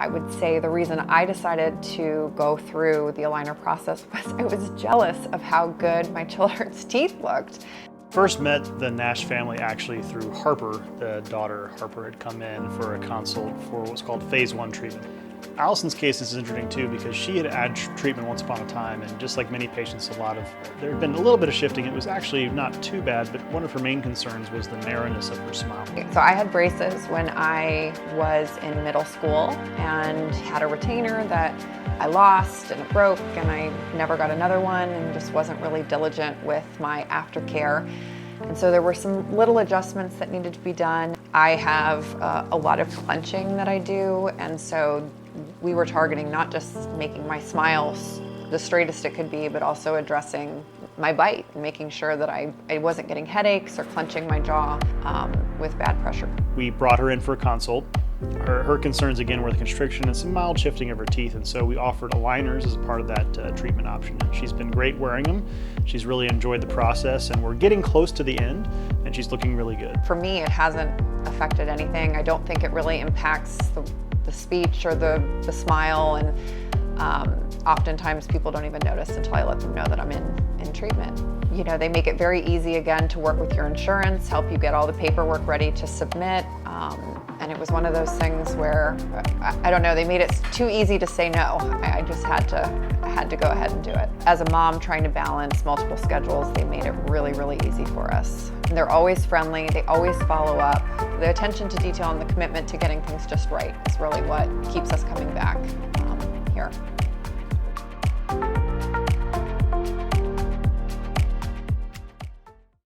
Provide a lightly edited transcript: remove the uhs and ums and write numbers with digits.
I would say the reason I decided to go through the aligner process was I was jealous of how good my children's teeth looked. First met the Nash family actually through Harper, the daughter. Harper had come in for a consult for what's called phase 1 treatment. Allison's case is interesting too because she had had treatment once upon a time, and just like many patients, there had been a little bit of shifting. It was actually not too bad, but one of her main concerns was the narrowness of her smile. So I had braces when I was in middle school and had a retainer that I lost and it broke, and I never got another one and just wasn't really diligent with my aftercare. And so there were some little adjustments that needed to be done. I have a lot of clenching that I do, and so we were targeting not just making my smile the straightest it could be, but also addressing my bite and making sure that I wasn't getting headaches or clenching my jaw with bad pressure. We brought her in for a consult. Her concerns again were the constriction and some mild shifting of her teeth, and so we offered aligners as a part of that treatment option. And she's been great wearing them. She's really enjoyed the process, and we're getting close to the end, and she's looking really good. For me, it hasn't affected anything. I don't think it really impacts the speech or the smile, and oftentimes people don't even notice until I let them know that I'm in treatment. You know, they make it very easy again to work with your insurance, help you get all the paperwork ready to submit, and it was one of those things where, I don't know, they made it too easy to say no. I just had to go ahead and do it. As a mom trying to balance multiple schedules, they made it really, really easy for us. And they're always friendly, they always follow up. The attention to detail and the commitment to getting things just right is really what keeps us coming back here.